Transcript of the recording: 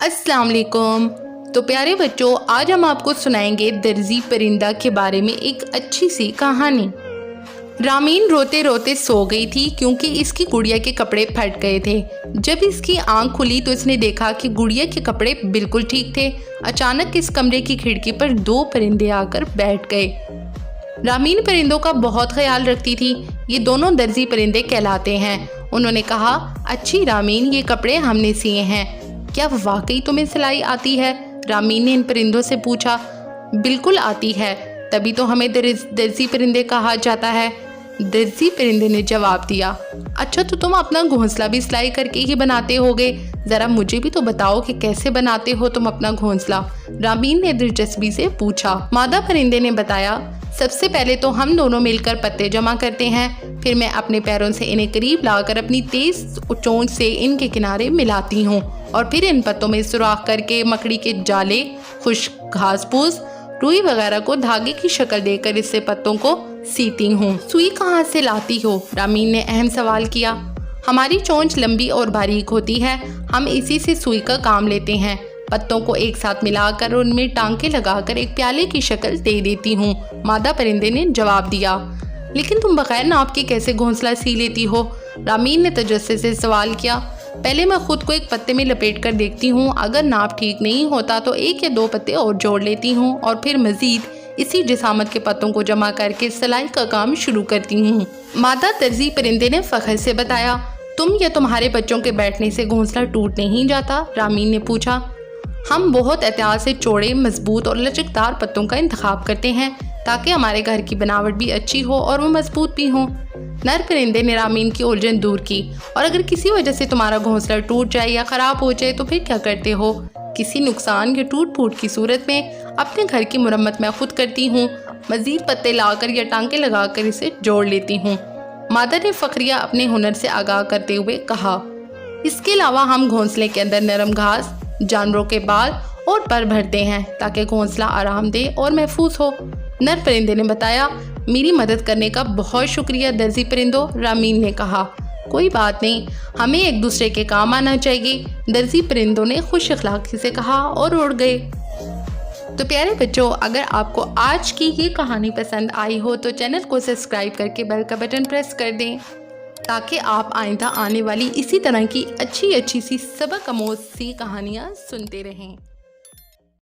अस्सलाम वालेकुम। तो प्यारे बच्चों, आज हम आपको सुनाएंगे दर्जी परिंदा के बारे में एक अच्छी सी कहानी। रामीन रोते रोते सो गई थी क्योंकि इसकी गुड़िया के कपड़े फट गए थे। जब इसकी आंख खुली तो इसने देखा कि गुड़िया के कपड़े बिल्कुल ठीक थे। अचानक इस कमरे की खिड़की पर दो परिंदे आकर बैठ गए। रामीन परिंदों का बहुत ख्याल रखती थी। ये दोनों दर्जी परिंदे कहलाते हैं। उन्होंने कहा, अच्छी रामीन, ये कपड़े हमने सिए हैं, क्या वाकई तुम्हें सिलाई आती है? रामीन ने इन परिंदों से पूछा। बिल्कुल आती है, तभी तो हमें दर्जी परिंदे कहा जाता है। दर्जी परिंदे ने जवाब दिया। अच्छा, तो तुम अपना घोंसला भी सिलाई करके ही बनाते होगे, ज़रा मुझे भी तो बताओ कि कैसे बनाते हो तुम अपना घोंसला? रामीन ने दिलचस्पी से पूछा। मादा परिंदे ने बताया, सबसे पहले तो हम दोनों मिलकर पत्ते जमा करते हैं, फिर मैं अपने पैरों से इन्हें करीब लाकर अपनी तेज चोंच से इनके किनारे मिलाती हूँ और फिर इन पत्तों में सुराख करके मकड़ी के जाले, खुश्क घास फूस, रुई वगैरह को धागे की शक्ल देकर इससे पत्तों को सीती हूँ। सुई कहाँ से लाती हो? रामीन ने अहम सवाल किया। हमारी चोंच लंबी और बारीक होती है, हम इसी से सुई का काम लेते हैं। पत्तों को एक साथ मिलाकर उनमें टांके लगाकर एक प्याले की शक्ल दे देती हूँ, मादा परिंदे ने जवाब दिया। लेकिन तुम बगैर नाप के कैसे घोंसला सी लेती हो? रामीन ने तजस्से से सवाल किया। पहले मैं खुद को एक पत्ते में लपेट कर देखती हूँ, अगर नाप ठीक नहीं होता तो एक या दो पत्ते और जोड़ लेती हूँ और फिर मजीद इसी जिसामत के पत्तों को जमा करके सिलाई का काम शुरू करती हूँ, मादा दर्जी परिंदे ने फख्र से बताया। तुम या तुम्हारे बच्चों के बैठने से घोंसला टूट नहीं जाता? रामीन ने पूछा। हम बहुत एहतियात से चौड़े, मजबूत और लचकदार पत्तों का इंतखाब करते हैं ताकि हमारे घर की बनावट भी अच्छी हो और वो मजबूत भी हो। नर परिंदे ने रामीन की उलझन दूर की। और अगर किसी वजह से तुम्हारा घोंसला टूट जाए या ख़राब हो जाए तो फिर क्या करते हो? किसी नुकसान या टूट फूट की सूरत में अपने घर की मुरम्मत मैं खुद करती हूँ, मज़ीद पत्ते लाकर या टांके लगाकर इसे जोड़ लेती हूँ, मादा ने फ़खरिया अपने हुनर से आगाह करते हुए कहा। इसके अलावा हम घोंसले के अंदर नरम घास, जानवरों के बाल और पर भरते हैं ताकि घोंसला आरामदेह और महफूज हो। नर परिंदे ने बताया। मेरी मदद करने का बहुत शुक्रिया दर्जी परिंदों, रामीन ने कहा। कोई बात नहीं, हमें एक दूसरे के काम आना चाहिए, दर्जी परिंदों ने खुश अखलाकी से कहा और उड़ गए। तो प्यारे बच्चों, अगर आपको आज की ये कहानी पसंद आई हो तो चैनल को सब्सक्राइब करके बेल का बटन प्रेस कर दें ताकि आप आइंदा आने वाली इसी तरह की अच्छी सी सबक आमोज़ सी कहानियाँ सुनते रहें।